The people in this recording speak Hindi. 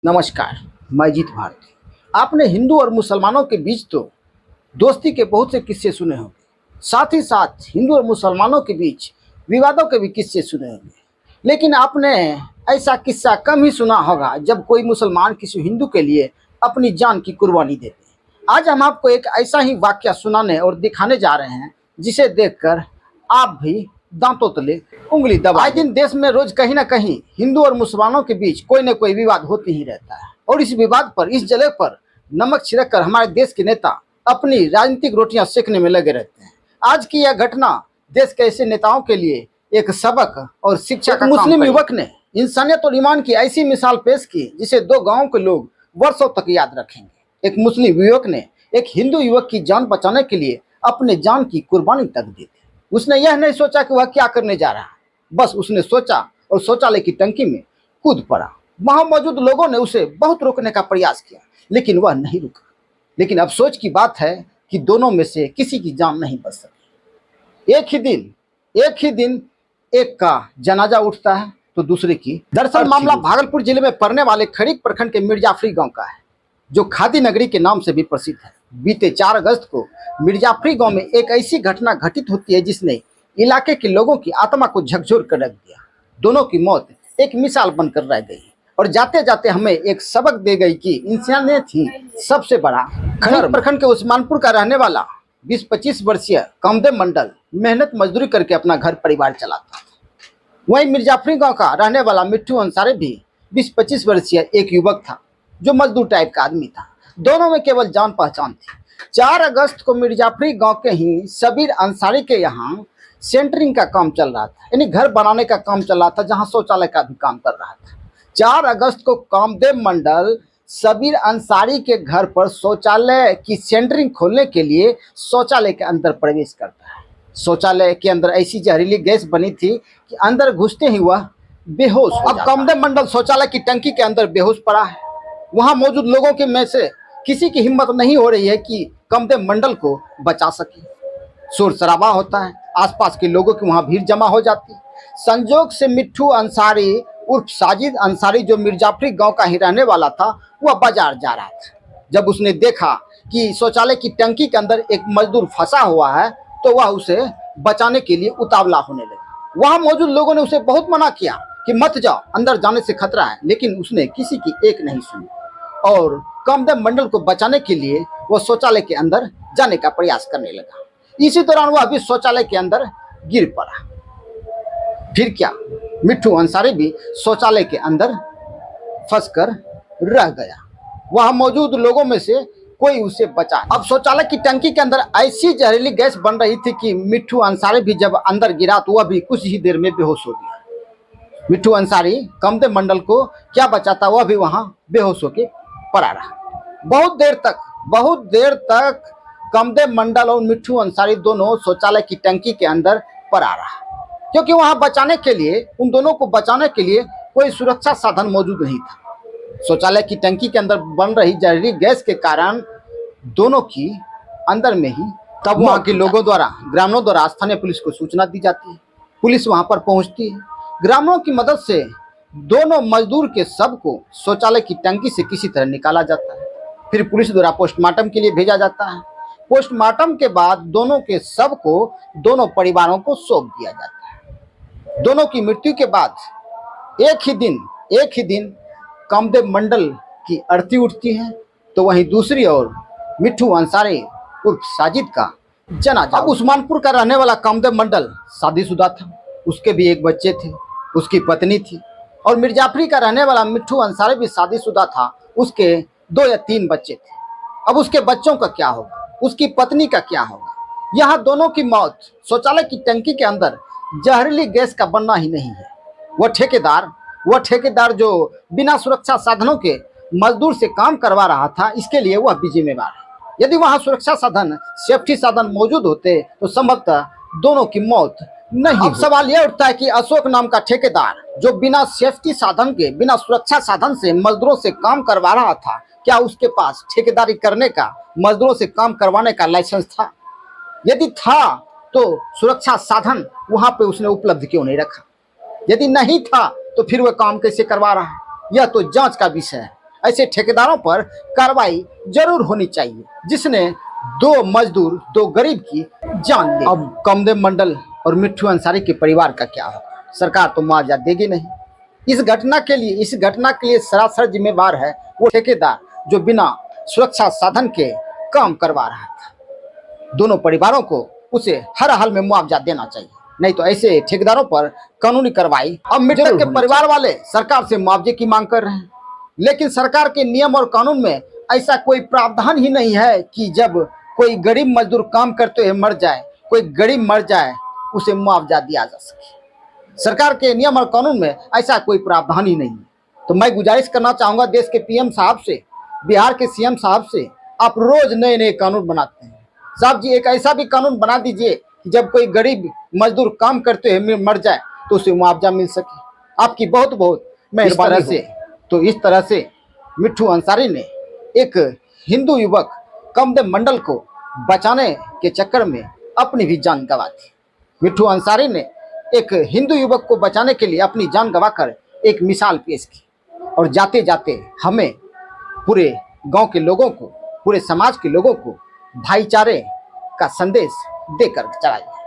नमस्कार। मैं जीत भारती। आपने हिंदू और मुसलमानों के बीच तो दोस्ती के बहुत से किस्से सुने होंगे, साथ ही साथ हिंदू और मुसलमानों के बीच विवादों के भी किस्से सुने होंगे। लेकिन आपने ऐसा किस्सा कम ही सुना होगा जब कोई मुसलमान किसी हिंदू के लिए अपनी जान की कुर्बानी देते हैं। आज हम आपको एक ऐसा ही वाकया सुनाने और दिखाने जा रहे हैं जिसे देखकर आप भी दांतों तले उंगली दबा। आए दिन देश में रोज कहीं ना कहीं हिंदू और मुसलमानों के बीच कोई न कोई विवाद होती ही रहता है और इस विवाद पर, इस जगह पर नमक छिड़क कर हमारे देश के नेता अपनी राजनीतिक रोटियां सेकने में लगे रहते हैं। आज की यह घटना देश के ऐसे नेताओं के लिए एक सबक और शिक्षा का मुस्लिम युवक ने इंसानियत और ईमान की ऐसी मिसाल पेश की जिसे दो गाँव के लोग वर्षों तक याद रखेंगे। एक मुस्लिम युवक ने एक हिंदू युवक की जान बचाने के लिए अपने जान की कुर्बानी तक दी थी। उसने यह नहीं सोचा कि वह क्या करने जा रहा है, बस उसने सोचा और शौचालय की टंकी में कूद पड़ा। वहां मौजूद लोगों ने उसे बहुत रोकने का प्रयास किया लेकिन वह नहीं रुका। लेकिन अफसोस की बात है कि दोनों में से किसी की जान नहीं बच सकी। एक ही दिन एक का जनाजा उठता है तो दूसरे की। दरअसल मामला भागलपुर जिले में पड़ने वाले खड़ीक प्रखंड के मिर्जाफरी गांव का है, जो खादी नगरी के नाम से भी प्रसिद्ध है। बीते 4 अगस्त को मिर्जाफरी गांव में एक ऐसी घटना घटित होती है जिसने इलाके के लोगों की आत्मा को झकझोर कर रख दिया। दोनों की मौत एक मिसाल बनकर रह गई और जाते जाते हमें एक सबक दे गई कि इंसानियत ही सबसे बड़ा। खड़ीक प्रखंड के उस्मानपुर का रहने वाला 20-25 वर्षीय कामदेव मंडल मेहनत मजदूरी करके अपना घर परिवार चलाता था। वहीं मिर्जाफरी गांव का रहने वाला मिट्ठू अंसारी भी 20-25 वर्षीय एक युवक था जो मजदूर टाइप का आदमी था। दोनों में केवल जान पहचान थी। 4 अगस्त को मिर्जाफरी गांव के ही सबीर अंसारी के यहाँ सेंटरिंग का काम चल रहा था, यानी घर बनाने का काम चल रहा था, जहां शौचालय का भी काम कर रहा था। 4 अगस्त को कामदेव मंडल सबीर अंसारी के घर पर शौचालय की सेंटरिंग खोलने के लिए शौचालय के अंदर प्रवेश करता है। शौचालय के अंदर ऐसी जहरीली गैस बनी थी कि अंदर घुसते ही वह बेहोश हो जाता। अब कामदेव मंडल शौचालय की टंकी के अंदर बेहोश पड़ा है। वहां मौजूद लोगों के में से किसी की हिम्मत नहीं हो रही है कि कामदेव मंडल को बचा सके। शोर शराबा होता है, आसपास के लोगों की वहां भीड़ जमा हो जाती है। संजोग से मिट्ठू अंसारी उर्फ साजिद अंसारी, जो मिर्जाफरी गांव का ही रहने वाला था, वह बाजार जा रहा था। जब उसने देखा कि शौचालय की टंकी के अंदर एक मजदूर फंसा हुआ है तो वह उसे बचाने के लिए उतावला होने लगा। वहां मौजूद लोगों ने उसे बहुत मना किया कि मत जाओ, अंदर जाने से खतरा है, लेकिन उसने किसी की एक नहीं सुनी और कामदेव मंडल को बचाने के लिए वह शौचालय के अंदर जाने का प्रयास करने लगा। इसी दौरान वह भी शौचालय के अंदर गिर पड़ा। फिर क्या, मिट्ठू अंसारी भी शौचालय के अंदर फंसकर रह गया। वहां मौजूद लोगों में से कोई उसे बचा। अब शौचालय की टंकी के अंदर ऐसी जहरीली गैस बन रही थी कि मिट्ठू अंसारी भी जब अंदर गिरा तो वह भी कुछ ही देर में बेहोश हो गया। मिट्ठू अंसारी कामदेव मंडल को क्या बचाता, वह भी वहां बेहोश होकर पड़ा रहा। बहुत देर तक कामदेव मंडल और मिट्ठू अंसारी दोनों शौचालय की टंकी के अंदर पड़ा रहा, क्योंकि वहां बचाने के लिए, उन दोनों को बचाने के लिए कोई सुरक्षा साधन मौजूद नहीं था। शौचालय की टंकी के अंदर बन रही जहरीली गैस के कारण दोनों की अंदर में ही। तब वहां के लोगों द्वारा, ग्रामीणों द्वारा स्थानीय पुलिस को सूचना दी जाती है। पुलिस वहां पर पहुंचती है। ग्रामीणों की मदद से दोनों मजदूर के शव को शौचालय की टंकी से किसी तरह निकाला जाता है। फिर पुलिस द्वारा पोस्टमार्टम के लिए भेजा जाता है। पोस्टमार्टम के बाद दोनों के शव को दोनों परिवारों को सौंप दिया जाता है। दोनों की मृत्यु के बाद एक ही दिन कामदेव मंडल की अर्थी उठती है, तो वहीं दूसरी ओर मिट्ठू अंसारी उर्फ साजिद का जनाजा। अब उस्मानपुर का रहने वाला कामदेव मंडल शादीशुदा था, उसके भी एक बच्चे थे, उसकी पत्नी थी। और मिर्जाफरी का रहने वाला मिट्ठू अंसारी भी शादीशुदा था, उसके 2 या 3 बच्चे थे। अब उसके बच्चों का क्या होगा, उसकी पत्नी का क्या होगा? यहाँ दोनों की मौत शौचालय की टंकी के अंदर जहरीली गैस का बनना ही नहीं है। वह ठेकेदार जो बिना सुरक्षा साधनों के मजदूर से काम करवा रहा था, इसके लिए वह भी जिम्मेवार है। यदि वहां सुरक्षा साधन, सेफ्टी साधन मौजूद होते तो संभवतः दोनों की मौत नहीं। अब सवाल यह उठता है कि अशोक नाम का ठेकेदार जो बिना सेफ्टी साधन के, बिना सुरक्षा साधन से मजदूरों से काम करवा रहा था, क्या उसके पास ठेकेदारी करने का, मजदूरों से काम करवाने का लाइसेंस था? यदि था तो सुरक्षा साधन वहां पे उसने उपलब्ध क्यों नहीं रखा? यदि नहीं था तो फिर वह काम कैसे करवा रहा है? यह तो जांच का विषय है। ऐसे ठेकेदारों पर कार्रवाई जरूर होनी चाहिए जिसने 2 मजदूर 2 गरीब की जान ली। अब कामदेव मंडल और मिट्ठू अंसारी के परिवार का क्या होगा? सरकार तो मुआवजा देगी नहीं। इस घटना के लिए सरासर जिम्मेवार है वो ठेकेदार जो बिना सुरक्षा साधन के काम करवा रहा था। दोनों परिवारों को उसे हर हाल में मुआवजा देना चाहिए, नहीं तो ऐसे ठेकेदारों पर कानूनी कार्रवाई। अब मृतक के परिवार वाले सरकार से मुआवजे की मांग कर रहे हैं, लेकिन सरकार के नियम और कानून में ऐसा कोई प्रावधान ही नहीं है कि जब कोई गरीब मजदूर काम करते हुए मर जाए, कोई गरीब मर जाए, उसे मुआवजा दिया जा सके। सरकार के नियम और कानून में ऐसा कोई प्रावधान ही नहीं है। तो मैं गुजारिश करना चाहूँगा देश के पीएम साहब से, बिहार के सीएम साहब से, आप रोज नए नए कानून बनाते हैं, साहब जी एक ऐसा भी कानून बना दीजिए कि जब कोई गरीब मजदूर काम करते हुए मर जाए तो उसे मुआवजा मिल सके। आपकी बहुत बहुत मेहरबानी से। तो इस तरह से मिट्ठू अंसारी ने एक हिंदू युवक कामदेव मंडल को बचाने के चक्कर में अपनी भी जान गंवा दी। मिट्ठू अंसारी ने एक हिंदू युवक को बचाने के लिए अपनी जान गंवाकर एक मिसाल पेश की, और जाते जाते हमें पूरे गांव के लोगों को, पूरे समाज के लोगों को भाईचारे का संदेश देकर चलाइए।